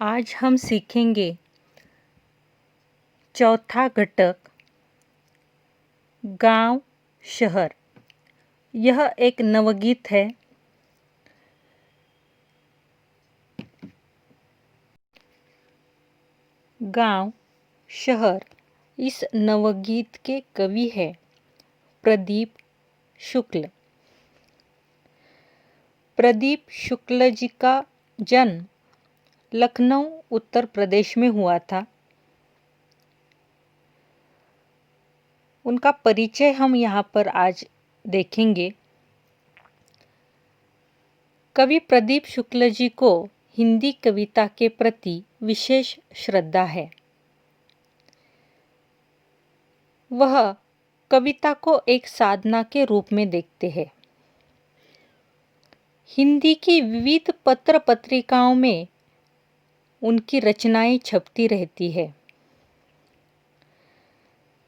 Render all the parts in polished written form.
आज हम सीखेंगे चौथा घटक गांव शहर। यह एक नवगीत है। गांव शहर इस नवगीत के कवि हैं प्रदीप शुक्ल। प्रदीप शुक्ल जी का जन्म लखनऊ उत्तर प्रदेश में हुआ था। उनका परिचय हम यहाँ पर आज देखेंगे। कवि प्रदीप शुक्ल जी को हिंदी कविता के प्रति विशेष श्रद्धा है। वह कविता को एक साधना के रूप में देखते हैं। हिंदी की विविध पत्र पत्रिकाओं में उनकी रचनाएं छपती रहती है।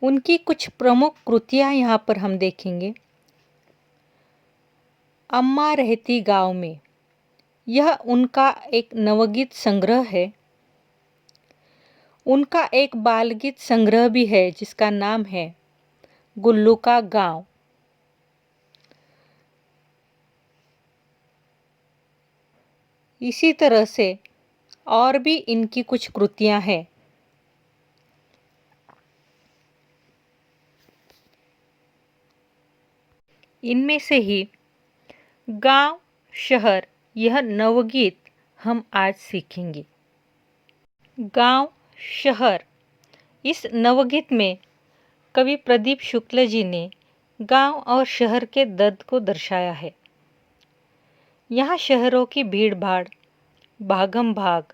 उनकी कुछ प्रमुख कृतियां यहाँ पर हम देखेंगे। अम्मा रहती गांव में, यह उनका एक नवगीत संग्रह है। उनका एक बालगीत संग्रह भी है जिसका नाम है गुल्लू का गांव। इसी तरह से और भी इनकी कुछ कृतियां हैं। इनमें से ही गांव शहर यह नवगीत हम आज सीखेंगे। गांव शहर इस नवगीत में कवि प्रदीप शुक्ल जी ने गांव और शहर के दर्द को दर्शाया है। यहाँ शहरों की भीड़ भाड़, भागम भाग,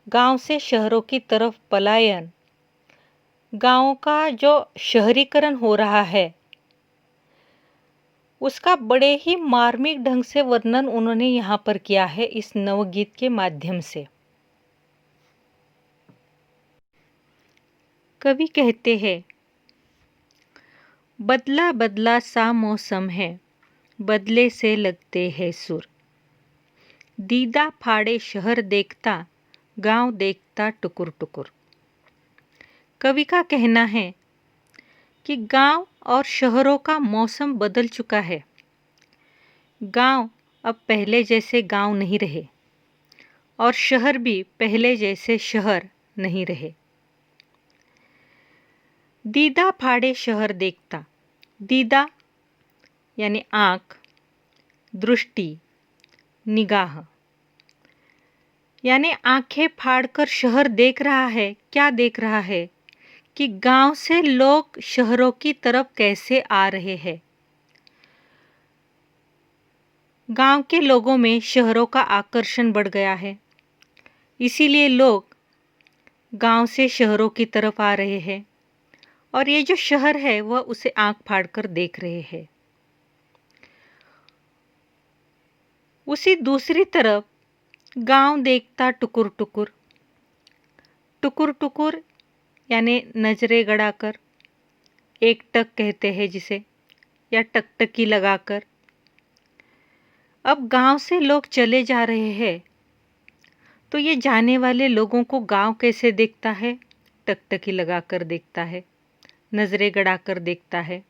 गांव से शहरों की तरफ पलायन, गांवों का जो शहरीकरण हो रहा है उसका बड़े ही मार्मिक ढंग से वर्णन उन्होंने यहाँ पर किया है इस नवगीत के माध्यम से। कवि कहते हैं, बदला बदला सा मौसम है, बदले से लगते हैं सुर। दीदा फाड़े शहर देखता, गांव देखता टुकुर टुकुर। कवि का कहना है कि गांव और शहरों का मौसम बदल चुका है। गांव अब पहले जैसे गांव नहीं रहे और शहर भी पहले जैसे शहर नहीं रहे। दीदा फाड़े शहर देखता, दीदा यानी आँख, दृष्टि, निगाह, यानी आंखें फाड़कर शहर देख रहा है। क्या देख रहा है कि गांव से लोग शहरों की तरफ कैसे आ रहे हैं। गांव के लोगों में शहरों का आकर्षण बढ़ गया है, इसीलिए लोग गांव से शहरों की तरफ आ रहे हैं और ये जो शहर है वह उसे आंख फाड़कर देख रहे हैं। उसी दूसरी तरफ गांव देखता टुकुर टुकुर। टुकुर टुकुर यानी नजरें गड़ाकर, एक टक कहते हैं जिसे, या टकटकी लगाकर। अब गांव से लोग चले जा रहे हैं तो ये जाने वाले लोगों को गांव कैसे देखता है? टकटकी लगाकर देखता है, नजरें गड़ाकर देखता है,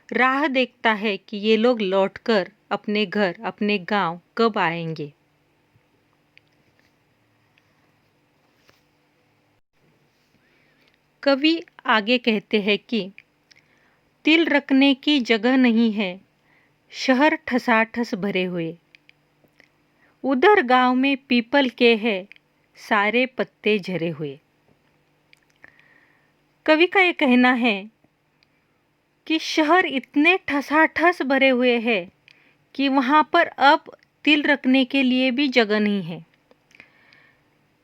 राह देखता है कि ये लोग लौटकर अपने घर, अपने गांव कब आएंगे। कवि आगे कहते हैं कि तिल रखने की जगह नहीं है, शहर ठसाठस भरे हुए। उधर गांव में पीपल के हैं सारे पत्ते झरे हुए। कवि का ये कहना है कि शहर इतने ठसाठस भरे हुए हैं कि वहाँ पर अब तिल रखने के लिए भी जगह नहीं है।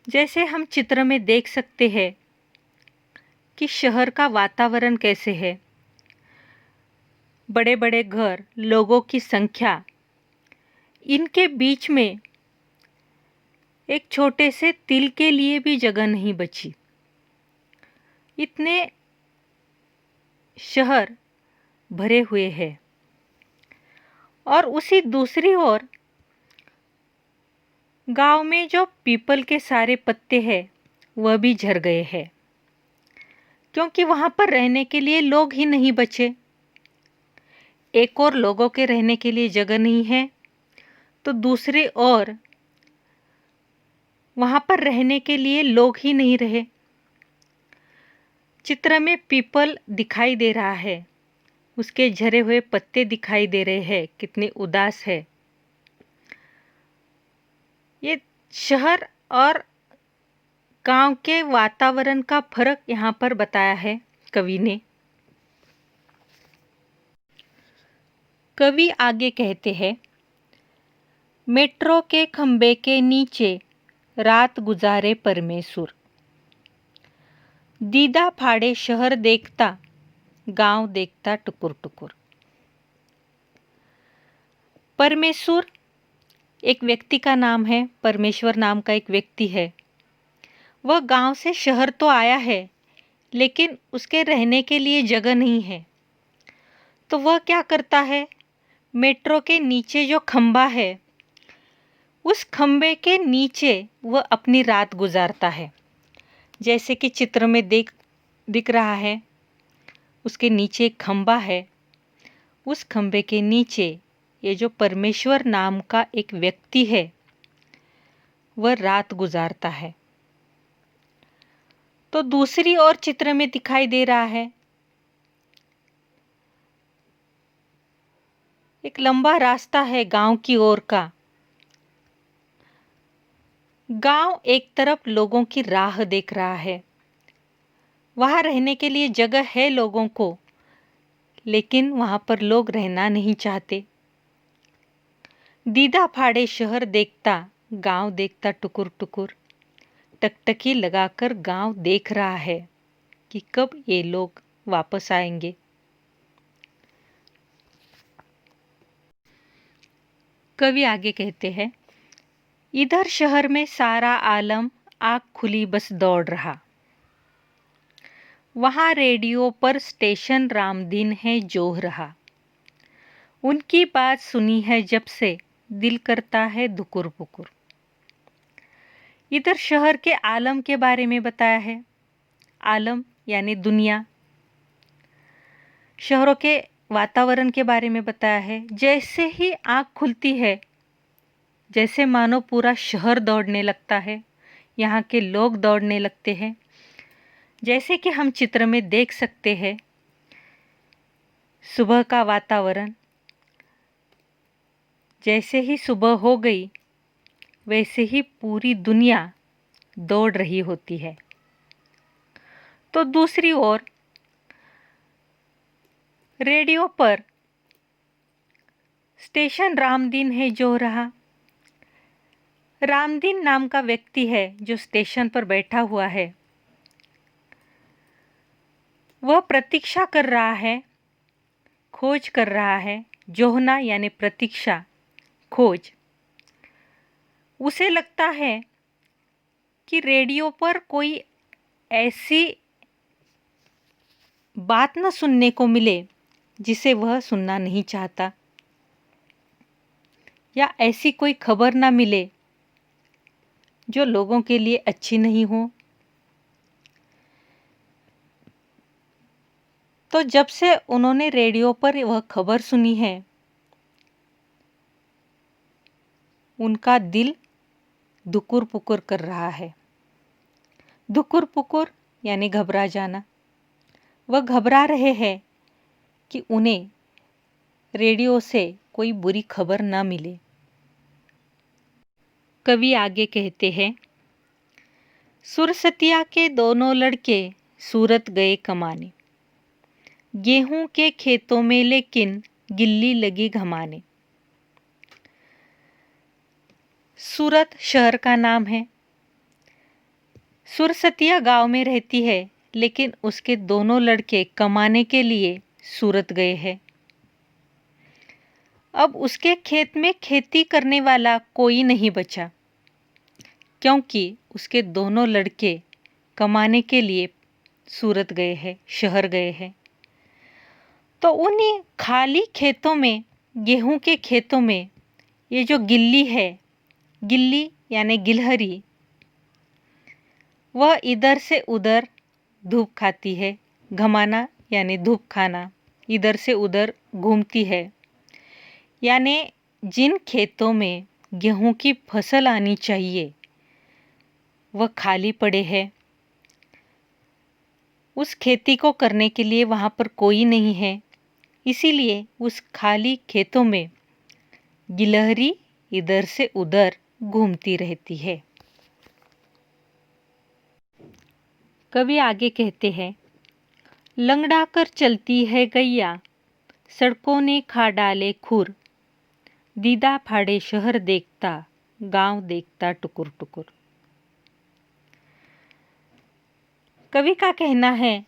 जैसे हम चित्र में देख सकते हैं कि शहर का वातावरण कैसे है। बड़े बड़े घर, लोगों की संख्या, इनके बीच में एक छोटे से तिल के लिए भी जगह नहीं बची। इतने शहर भरे हुए हैं। और उसी दूसरी ओर गांव में जो पीपल के सारे पत्ते हैं वह भी झड़ गए हैं, क्योंकि वहां पर रहने के लिए लोग ही नहीं बचे। एक और लोगों के रहने के लिए जगह नहीं है, तो दूसरे और वहां पर रहने के लिए लोग ही नहीं रहे। चित्र में पीपल दिखाई दे रहा है, उसके झरे हुए पत्ते दिखाई दे रहे हैं, कितने उदास है। ये शहर और गांव के वातावरण का फर्क यहाँ पर बताया है कवि ने। कवि आगे कहते हैं, मेट्रो के खंबे के नीचे रात गुजारे परमेश्वर, दीदा फाड़े शहर देखता, गांव देखता टुकुर टुकुर। परमेश्वर एक व्यक्ति का नाम है, परमेश्वर नाम का एक व्यक्ति है। वह गांव से शहर तो आया है, लेकिन उसके रहने के लिए जगह नहीं है। तो वह क्या करता है, मेट्रो के नीचे जो खंबा है, उस खंबे के नीचे वह अपनी रात गुजारता है। जैसे कि चित्र में दिख रहा है, उसके नीचे एक खंबा है, उस खंबे के नीचे ये जो परमेश्वर नाम का एक व्यक्ति है वह रात गुजारता है। तो दूसरी ओर चित्र में दिखाई दे रहा है, एक लंबा रास्ता है गांव की ओर का। गांव एक तरफ लोगों की राह देख रहा है, वहां रहने के लिए जगह है लोगों को, लेकिन वहां पर लोग रहना नहीं चाहते। दीदा फाड़े शहर देखता, गांव देखता टुकुर टुकुर। टकटकी लगाकर गांव देख रहा है कि कब ये लोग वापस आएंगे। कवि आगे कहते हैं, इधर शहर में सारा आलम आँख खुली बस दौड़ रहा, वहां रेडियो पर स्टेशन रामदीन है जोह रहा, उनकी बात सुनी है जब से दिल करता है धुकुर पुकुर। इधर शहर के आलम के बारे में बताया है, आलम यानी दुनिया, शहरों के वातावरण के बारे में बताया है। जैसे ही आँख खुलती है, जैसे मानो पूरा शहर दौड़ने लगता है, यहाँ के लोग दौड़ने लगते हैं। जैसे कि हम चित्र में देख सकते हैं, सुबह का वातावरण, जैसे ही सुबह हो गई वैसे ही पूरी दुनिया दौड़ रही होती है। तो दूसरी ओर रेडियो पर स्टेशन रामदीन है जो रहा। रामदीन नाम का व्यक्ति है जो स्टेशन पर बैठा हुआ है, वह प्रतीक्षा कर रहा है, खोज कर रहा है। जोहना यानी प्रतीक्षा, खोज। उसे लगता है कि रेडियो पर कोई ऐसी बात न सुनने को मिले जिसे वह सुनना नहीं चाहता, या ऐसी कोई खबर ना मिले जो लोगों के लिए अच्छी नहीं हो। तो जब से उन्होंने रेडियो पर वह खबर सुनी है, उनका दिल धुकुर पुकुर कर रहा है। धुकुर पुकुर यानी घबरा जाना। वह घबरा रहे हैं कि उन्हें रेडियो से कोई बुरी खबर ना मिले। कवि आगे कहते हैं, सुरसतिया के दोनों लड़के सूरत गए कमाने, गेहूं के खेतों में लेकिन गिल्ली लगी घमाने। सूरत शहर का नाम है। सुरसतिया गांव में रहती है, लेकिन उसके दोनों लड़के कमाने के लिए सूरत गए हैं। अब उसके खेत में खेती करने वाला कोई नहीं बचा, क्योंकि उसके दोनों लड़के कमाने के लिए सूरत गए हैं, शहर गए हैं। तो उन्हीं खाली खेतों में, गेहूं के खेतों में, ये जो गिल्ली है, गिल्ली यानी गिलहरी वह इधर से उधर धूप खाती है। घमाना यानी धूप खाना, इधर से उधर घूमती है। यानी जिन खेतों में गेहूं की फसल आनी चाहिए वह खाली पड़े हैं। उस खेती को करने के लिए वहाँ पर कोई नहीं है, इसीलिए उस खाली खेतों में गिलहरी इधर से उधर घूमती रहती है। कवि आगे कहते हैं, लंगड़ा कर चलती है गैया, सड़कों ने खा डाले खुर, दीदा फाड़े शहर देखता, गांव देखता टुकुर टुकुर। कवि का कहना है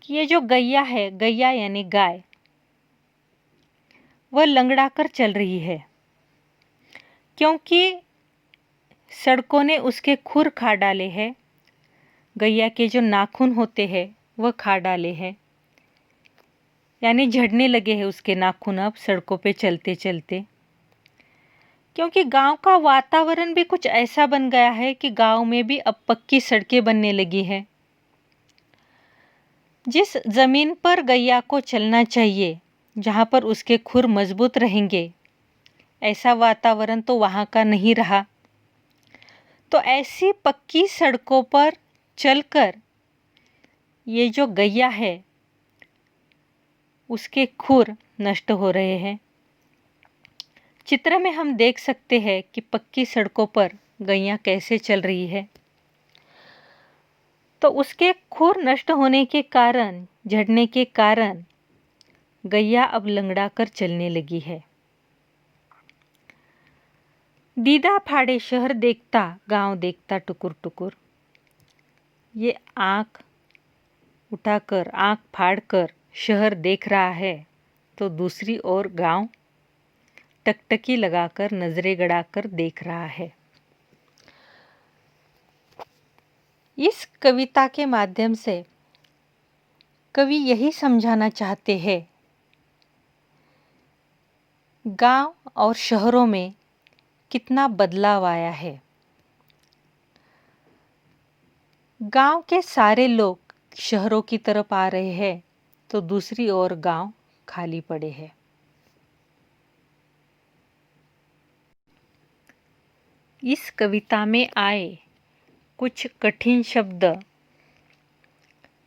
कि ये जो गैया है, गैया यानी गाय, वह लंगड़ा कर चल रही है क्योंकि सड़कों ने उसके खुर खा डाले हैं। गैया के जो नाखून होते हैं वह खा डाले हैं, यानी झड़ने लगे हैं उसके नाखून अब सड़कों पे चलते चलते। क्योंकि गांव का वातावरण भी कुछ ऐसा बन गया है कि गांव में भी अब पक्की सड़कें बनने लगी हैं। जिस ज़मीन पर गैया को चलना चाहिए, जहाँ पर उसके खुर मजबूत रहेंगे, ऐसा वातावरण तो वहाँ का नहीं रहा। तो ऐसी पक्की सड़कों पर चलकर ये जो गैया है उसके खुर नष्ट हो रहे हैं। चित्र में हम देख सकते हैं कि पक्की सड़कों पर गैया कैसे चल रही है। तो उसके खुर नष्ट होने के कारण, झड़ने के कारण गैया अब लंगड़ा कर चलने लगी है। दीदा फाड़े शहर देखता, गांव देखता टुकुर टुकुर। ये आँख उठाकर, आँख फाड़कर शहर देख रहा है, तो दूसरी ओर गांव टकटकी लगाकर, नजरें गड़ाकर देख रहा है। इस कविता के माध्यम से कवि यही समझाना चाहते हैं, गांव और शहरों में कितना बदलाव आया है। गांव के सारे लोग शहरों की तरफ आ रहे हैं, तो दूसरी ओर गांव खाली पड़े हैं। इस कविता में आए कुछ कठिन शब्द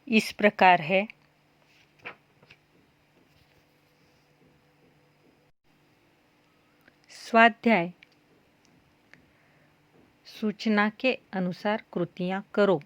इस प्रकार है। स्वाध्याय, सूचना के अनुसार कृतियां करो।